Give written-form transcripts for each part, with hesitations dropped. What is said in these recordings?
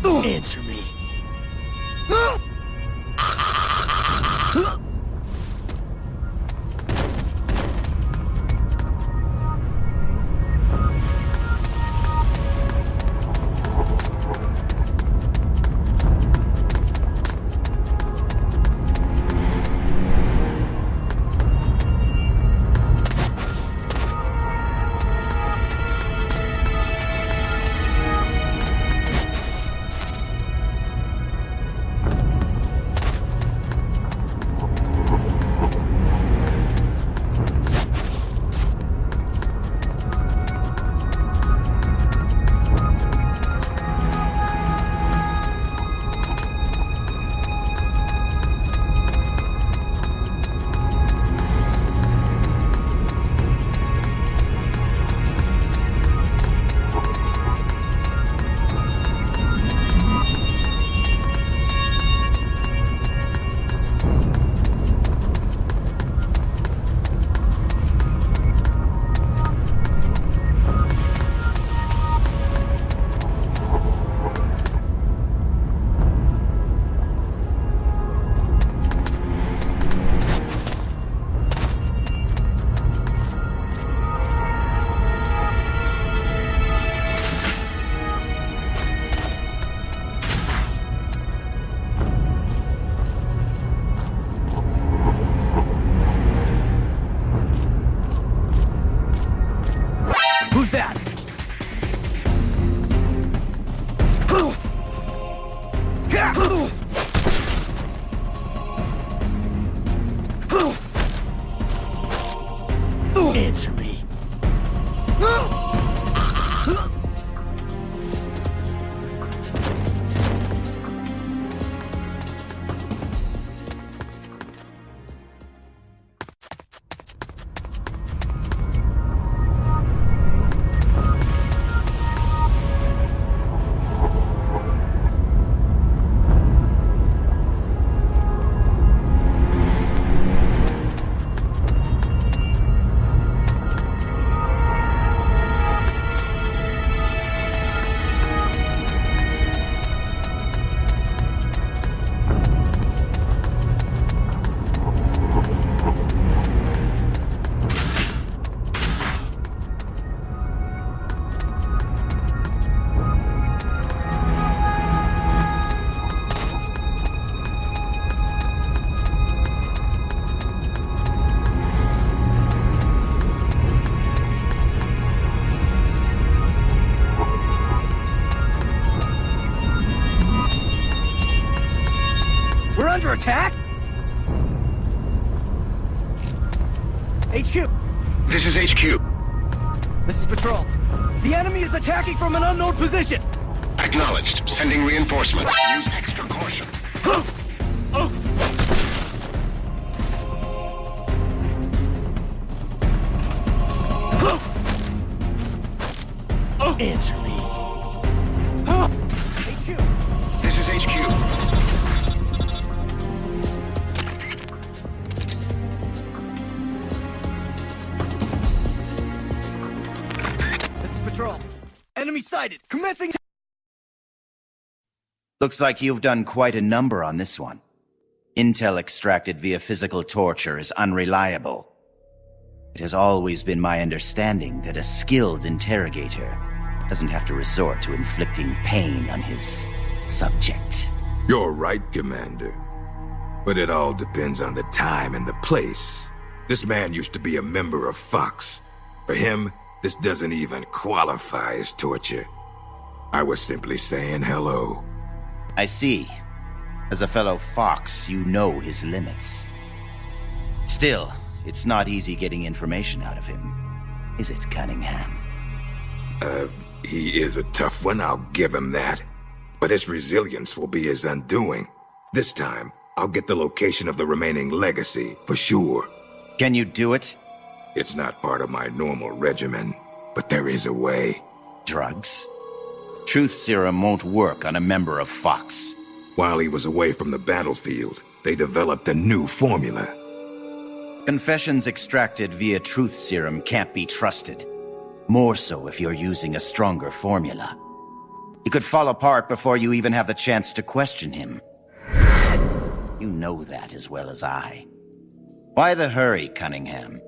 Answer me. Who's that? Answer me. We're under attack? HQ. This is HQ. This is Patrol. The enemy is attacking from an unknown position. Acknowledged. Sending reinforcements. Use extra caution. Answer me. HQ. This is HQ. This is Patrol. Enemy sighted. Commencing. Looks like you've done quite a number on this one. Intel extracted via physical torture is unreliable. It has always been my understanding that a skilled interrogator doesn't have to resort to inflicting pain on his subject. You're right, Commander. But it all depends on the time and the place. This man used to be a member of Fox. For him, this doesn't even qualify as torture. I was simply saying hello. I see. As a fellow Fox, you know his limits. Still, it's not easy getting information out of him, is it, Cunningham? He is a tough one, I'll give him that. But his resilience will be his undoing. This time, I'll get the location of the remaining legacy, for sure. Can you do it? It's not part of my normal regimen, but there is a way. Drugs? Truth serum won't work on a member of Fox. While he was away from the battlefield, they developed a new formula. Confessions extracted via truth serum can't be trusted. More so if you're using a stronger formula. He could fall apart before you even have the chance to question him. You know that as well as I. Why the hurry, Cunningham?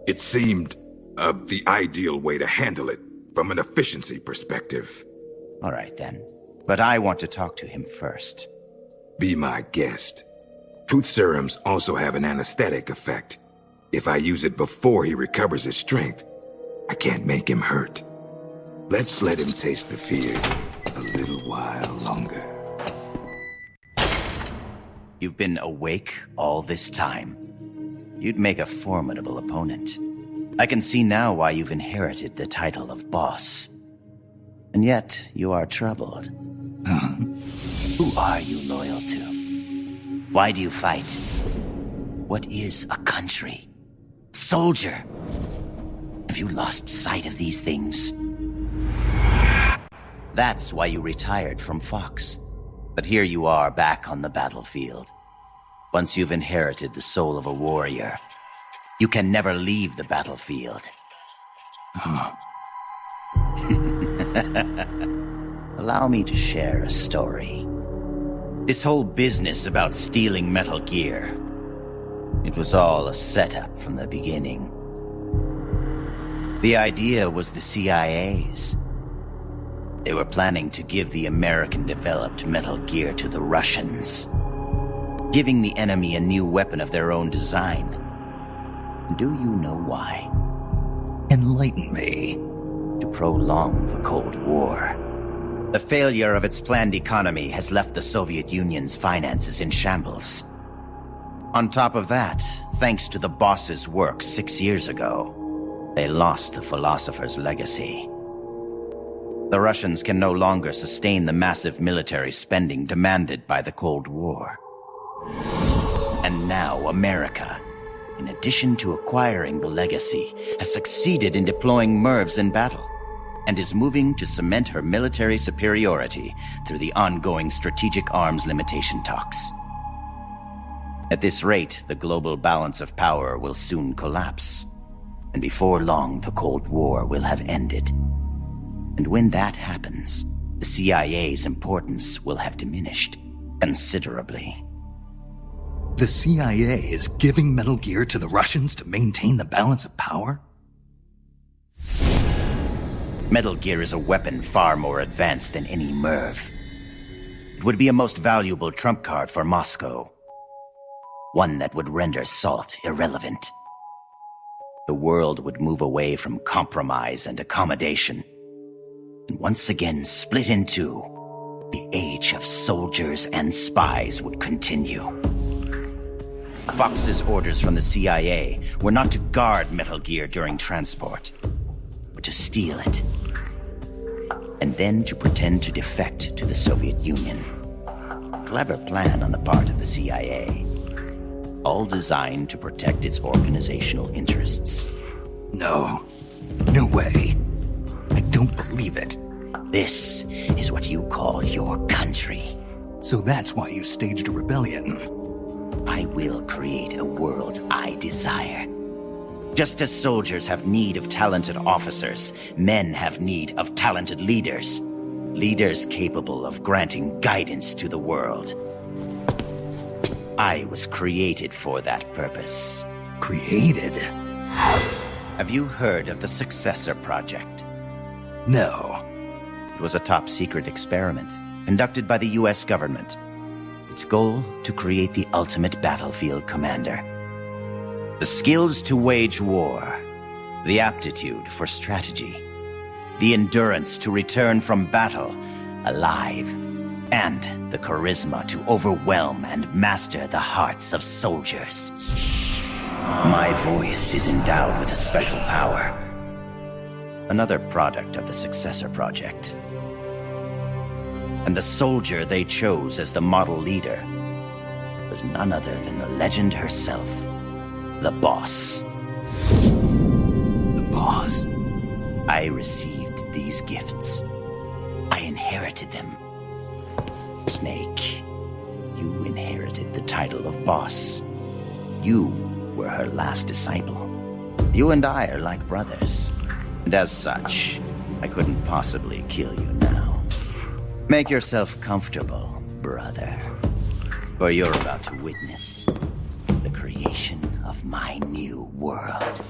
It seemed the ideal way to handle it from an efficiency perspective. All right, then. But I want to talk to him first. Be my guest. Truth serums also have an anesthetic effect. If I use it before he recovers his strength, I can't make him hurt. Let's let him taste the fear a little while longer. You've been awake all this time. You'd make a formidable opponent. I can see now why you've inherited the title of boss. And yet, you are troubled. Who are you loyal to? Why do you fight? What is a country? Soldier? Have you lost sight of these things? That's why you retired from Fox. But here you are back on the battlefield. Once you've inherited the soul of a warrior, you can never leave the battlefield. Allow me to share a story. This whole business about stealing Metal Gear, it was all a setup from the beginning. The idea was the CIA's. They were planning to give the American-developed Metal Gear to the Russians, giving the enemy a new weapon of their own design. Do you know why? Enlighten me. To prolong the Cold War. The failure of its planned economy has left the Soviet Union's finances in shambles. On top of that, thanks to the boss's work 6 years ago, they lost the philosopher's legacy. The Russians can no longer sustain the massive military spending demanded by the Cold War. And now America, in addition to acquiring the legacy, has succeeded in deploying MIRVs in battle, and is moving to cement her military superiority through the ongoing strategic arms limitation talks. At this rate, the global balance of power will soon collapse, and before long the Cold War will have ended. And when that happens, the CIA's importance will have diminished considerably. The CIA is giving Metal Gear to the Russians to maintain the balance of power? Metal Gear is a weapon far more advanced than any MIRV. It would be a most valuable trump card for Moscow. One that would render SALT irrelevant. The world would move away from compromise and accommodation, and once again split in two. The age of soldiers and spies would continue. Fox's orders from the CIA were not to guard Metal Gear during transport, but to steal it, and then to pretend to defect to the Soviet Union. Clever plan on the part of the CIA, all designed to protect its organizational interests. No. No way. I don't believe it. This is what you call your country. So that's why you staged a rebellion. I will create a world I desire. Just as soldiers have need of talented officers, men have need of talented leaders. Leaders capable of granting guidance to the world. I was created for that purpose. Created? Have you heard of the Successor Project? No. It was a top-secret experiment conducted by the U.S. government. Its goal, to create the ultimate battlefield commander. The skills to wage war, the aptitude for strategy, the endurance to return from battle alive, and the charisma to overwhelm and master the hearts of soldiers. My voice is endowed with a special power. Another product of the Successor Project. And the soldier they chose as the model leader was none other than the legend herself, the boss. The boss? I received these gifts. I inherited them. Snake, you inherited the title of boss. You were her last disciple. You and I are like brothers. And as such, I couldn't possibly kill you now. Make yourself comfortable, brother. For you're about to witness the creation of my new world.